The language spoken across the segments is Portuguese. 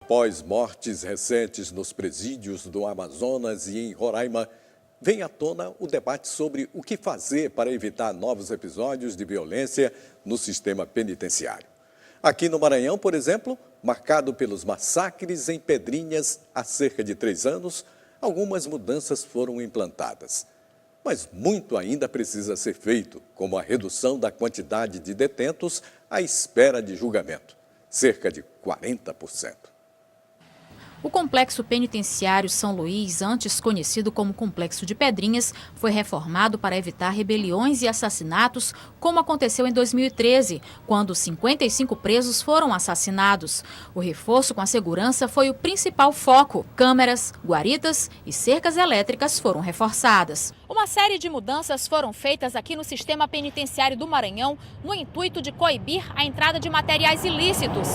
Após mortes recentes nos presídios do Amazonas e em Roraima, vem à tona o debate sobre o que fazer para evitar novos episódios de violência no sistema penitenciário. Aqui no Maranhão, por exemplo, marcado pelos massacres em Pedrinhas há cerca de 3 anos, algumas mudanças foram implantadas. Mas muito ainda precisa ser feito, como a redução da quantidade de detentos à espera de julgamento, cerca de 40%. O Complexo Penitenciário São Luís, antes conhecido como Complexo de Pedrinhas, foi reformado para evitar rebeliões e assassinatos, como aconteceu em 2013, quando 55 presos foram assassinados. O reforço com a segurança foi o principal foco. Câmeras, guaritas e cercas elétricas foram reforçadas. Uma série de mudanças foram feitas aqui no sistema penitenciário do Maranhão no intuito de coibir a entrada de materiais ilícitos.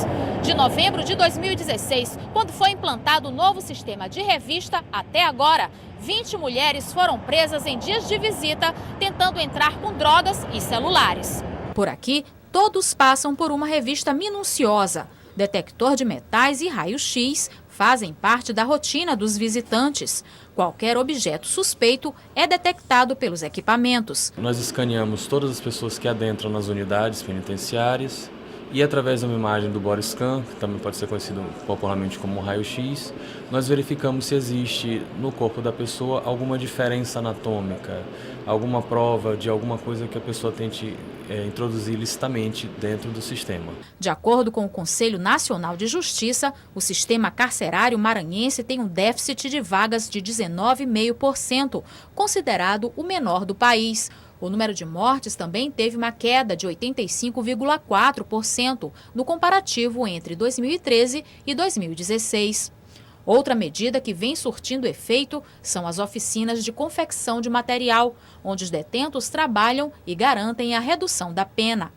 De novembro de 2016, quando foi implantado o novo sistema de revista, até agora, 20 mulheres foram presas em dias de visita, tentando entrar com drogas e celulares. Por aqui, todos passam por uma revista minuciosa. Detector de metais e raio-x fazem parte da rotina dos visitantes. Qualquer objeto suspeito é detectado pelos equipamentos. Nós escaneamos todas as pessoas que adentram nas unidades penitenciárias e, através de uma imagem do body scan, que também pode ser conhecido popularmente como raio-x, nós verificamos se existe no corpo da pessoa alguma diferença anatômica, alguma prova de alguma coisa que a pessoa tente introduzir ilicitamente dentro do sistema. De acordo com o Conselho Nacional de Justiça, o sistema carcerário maranhense tem um déficit de vagas de 19,5%, considerado o menor do país. O número de mortes também teve uma queda de 85,4% no comparativo entre 2013 e 2016. Outra medida que vem surtindo efeito são as oficinas de confecção de material, onde os detentos trabalham e garantem a redução da pena.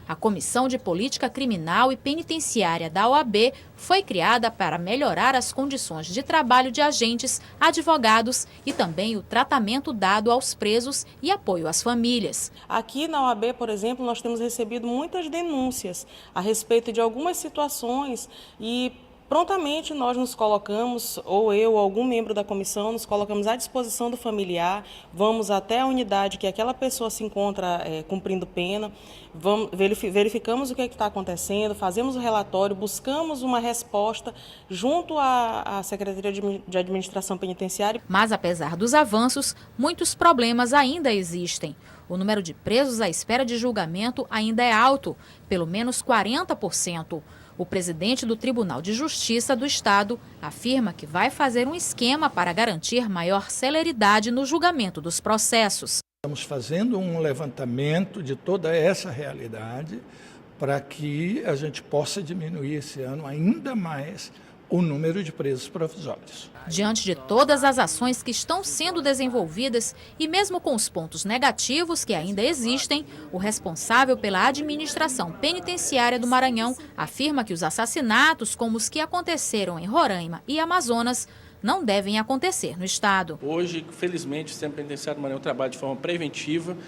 A Comissão de Política Criminal e Penitenciária da OAB foi criada para melhorar as condições de trabalho de agentes, advogados e também o tratamento dado aos presos e apoio às famílias. Aqui na OAB, por exemplo, nós temos recebido muitas denúncias a respeito de algumas situações e prontamente nós nos colocamos, ou eu ou algum membro da comissão, nos colocamos à disposição do familiar, vamos até a unidade que aquela pessoa se encontra cumprindo pena, verificamos o que está acontecendo, fazemos o relatório, buscamos uma resposta junto à Secretaria de Administração Penitenciária. Mas apesar dos avanços, muitos problemas ainda existem. O número de presos à espera de julgamento ainda é alto, pelo menos 40%. O presidente do Tribunal de Justiça do Estado afirma que vai fazer um esquema para garantir maior celeridade no julgamento dos processos. Estamos fazendo um levantamento de toda essa realidade para que a gente possa diminuir esse ano ainda mais o número de presos provisórios. Diante de todas as ações que estão sendo desenvolvidas e mesmo com os pontos negativos que ainda existem, o responsável pela administração penitenciária do Maranhão afirma que os assassinatos como os que aconteceram em Roraima e Amazonas não devem acontecer no estado. Hoje, felizmente, o sistema penitenciário do Maranhão trabalha de forma preventiva.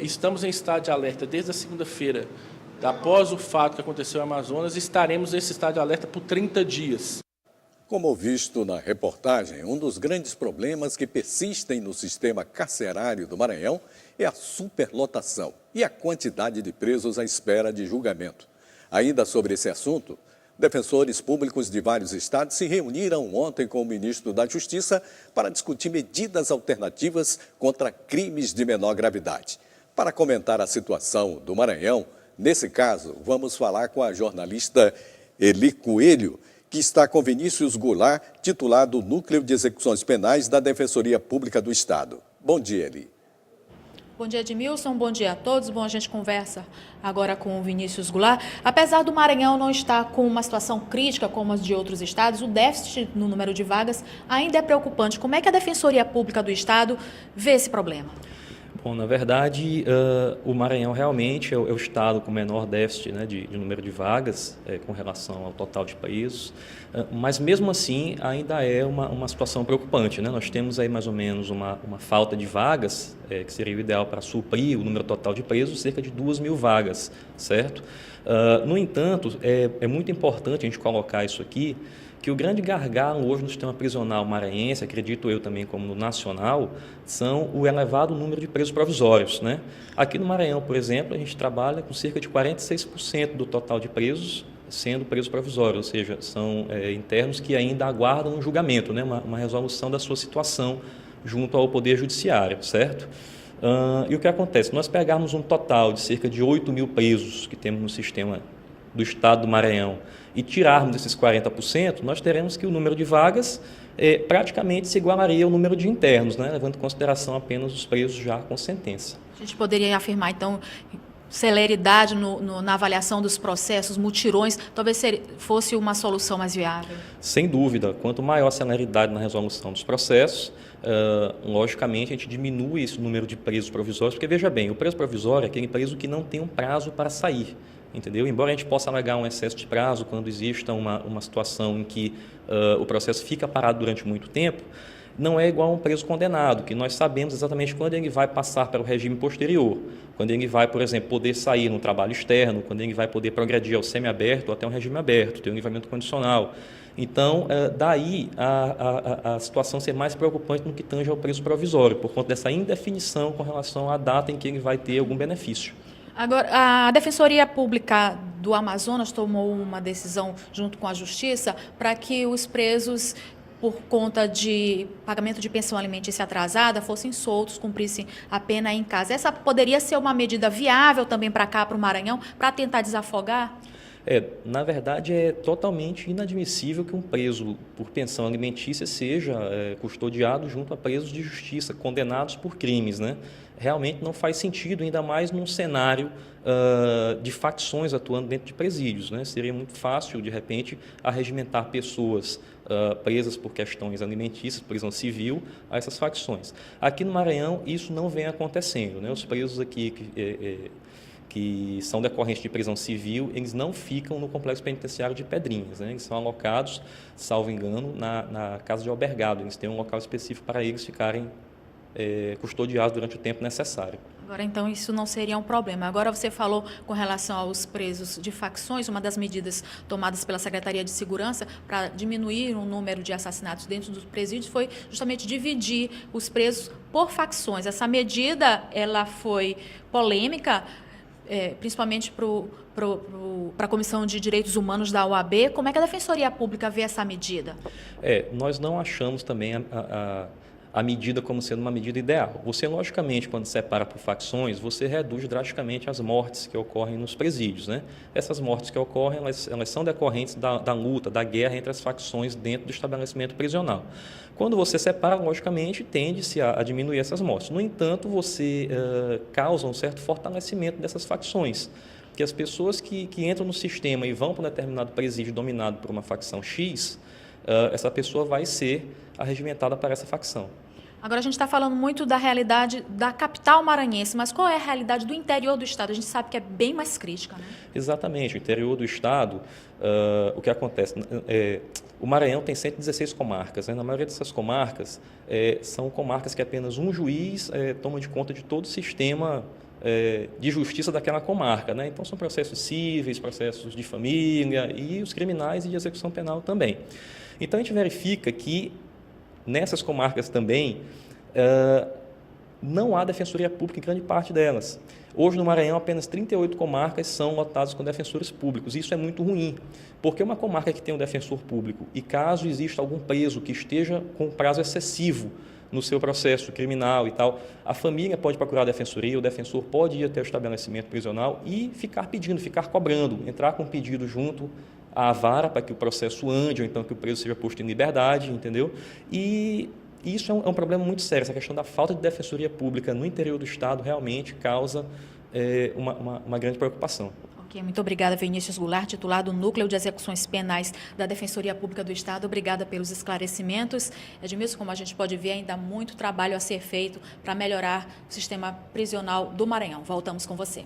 Estamos em estado de alerta desde a segunda-feira. Após o fato que aconteceu em Amazonas, estaremos nesse estado de alerta por 30 dias. Como visto na reportagem, um dos grandes problemas que persistem no sistema carcerário do Maranhão é a superlotação e a quantidade de presos à espera de julgamento. Ainda sobre esse assunto, defensores públicos de vários estados se reuniram ontem com o ministro da Justiça para discutir medidas alternativas contra crimes de menor gravidade. Para comentar a situação do Maranhão, nesse caso, vamos falar com a jornalista Eli Coelho, que está com Vinícius Goulart, titular do Núcleo de Execuções Penais da Defensoria Pública do Estado. Bom dia, Eli. Bom dia, Edmilson. Bom dia a todos. Bom, a gente conversa agora com o Vinícius Goulart. Apesar do Maranhão não estar com uma situação crítica como as de outros estados, o déficit no número de vagas ainda é preocupante. Como é que a Defensoria Pública do Estado vê esse problema? Bom, na verdade, o Maranhão realmente é o estado com menor déficit, né, de número de vagas com relação ao total de presos, mas mesmo assim ainda é uma situação preocupante, né? Nós temos aí mais ou menos uma falta de vagas, que seria o ideal para suprir o número total de presos, cerca de 2.000 vagas, certo? No entanto, é muito importante a gente colocar isso aqui, que o grande gargalo hoje no sistema prisional maranhense, acredito eu também como no nacional, são o elevado número de presos provisórios, né? Aqui no Maranhão, por exemplo, a gente trabalha com cerca de 46% do total de presos sendo presos provisórios, ou seja, são internos que ainda aguardam um julgamento, né? Uma resolução da sua situação junto ao Poder Judiciário, certo? E o que acontece? Nós pegarmos um total de cerca de 8.000 presos que temos no sistema do Estado do Maranhão e tirarmos esses 40%, nós teremos que o número de vagas praticamente se igualaria ao número de internos, né? Levando em consideração apenas os presos já com sentença. A gente poderia afirmar, então, celeridade na avaliação dos processos, mutirões, talvez fosse uma solução mais viável? Sem dúvida. Quanto maior a celeridade na resolução dos processos, logicamente a gente diminui esse número de presos provisórios, porque veja bem, o preso provisório é aquele preso que não tem um prazo para sair. Entendeu? Embora a gente possa alegar um excesso de prazo quando exista uma situação em que o processo fica parado durante muito tempo, não é igual a um preso condenado, que nós sabemos exatamente quando ele vai passar para o regime posterior, quando ele vai, por exemplo, poder sair no trabalho externo, quando ele vai poder progredir ao semiaberto ou até um regime aberto, ter um livramento condicional. Então, daí a situação ser mais preocupante no que tange ao preso provisório, por conta dessa indefinição com relação à data em que ele vai ter algum benefício. Agora, a Defensoria Pública do Amazonas tomou uma decisão junto com a Justiça para que os presos, por conta de pagamento de pensão alimentícia atrasada, fossem soltos, cumprissem a pena em casa. Essa poderia ser uma medida viável também para cá, para o Maranhão, para tentar desafogar? Na verdade, é totalmente inadmissível que um preso por pensão alimentícia seja custodiado junto a presos de justiça, condenados por crimes, né? Realmente não faz sentido, ainda mais num cenário de facções atuando dentro de presídios, né? Seria muito fácil, de repente, arregimentar pessoas presas por questões alimentícias, prisão civil, a essas facções. Aqui no Maranhão, isso não vem acontecendo, né? Os presos aqui que são decorrentes de prisão civil, eles não ficam no complexo penitenciário de Pedrinhas, né? Eles são alocados, salvo engano, na casa de albergado. Eles têm um local específico para eles ficarem custodiados durante o tempo necessário. Agora, então, isso não seria um problema. Agora, você falou com relação aos presos de facções, uma das medidas tomadas pela Secretaria de Segurança para diminuir o número de assassinatos dentro dos presídios foi justamente dividir os presos por facções. Essa medida, ela foi polêmica, principalmente para a Comissão de Direitos Humanos da OAB. Como é que a Defensoria Pública vê essa medida? Nós não achamos também a medida como sendo uma medida ideal. Você, logicamente, quando separa por facções, você reduz drasticamente as mortes que ocorrem nos presídios, né? Essas mortes que ocorrem, elas são decorrentes da luta, da guerra entre as facções dentro do estabelecimento prisional. Quando você separa, logicamente, tende-se a diminuir essas mortes. No entanto, você causa um certo fortalecimento dessas facções, porque as pessoas que entram no sistema e vão para um determinado presídio dominado por uma facção X, essa pessoa vai ser arregimentada para essa facção. Agora, a gente está falando muito da realidade da capital maranhense, mas qual é a realidade do interior do estado? A gente sabe que é bem mais crítica, né? Exatamente. O interior do estado, o que acontece? O Maranhão tem 116 comarcas, né? Na maioria dessas comarcas, são comarcas que apenas um juiz toma de conta de todo o sistema de justiça daquela comarca, né? Então, são processos cíveis, processos de família e os criminais e de execução penal também. Então, a gente verifica que nessas comarcas também não há defensoria pública em grande parte delas. Hoje, no Maranhão, apenas 38 comarcas são lotadas com defensores públicos. Isso é muito ruim, porque uma comarca que tem um defensor público e caso exista algum preso que esteja com prazo excessivo no seu processo criminal e tal, a família pode procurar a defensoria, o defensor pode ir até o estabelecimento prisional e ficar pedindo, ficar cobrando, entrar com um pedido junto à vara para que o processo ande ou então que o preso seja posto em liberdade, entendeu? E isso é um problema muito sério. Essa questão da falta de defensoria pública no interior do estado realmente causa uma grande preocupação. Ok, muito obrigada, Vinícius Goulart, titular do Núcleo de Execuções Penais da Defensoria Pública do Estado. Obrigada pelos esclarecimentos. Edmilson, como a gente pode ver, ainda há muito trabalho a ser feito para melhorar o sistema prisional do Maranhão. Voltamos com você.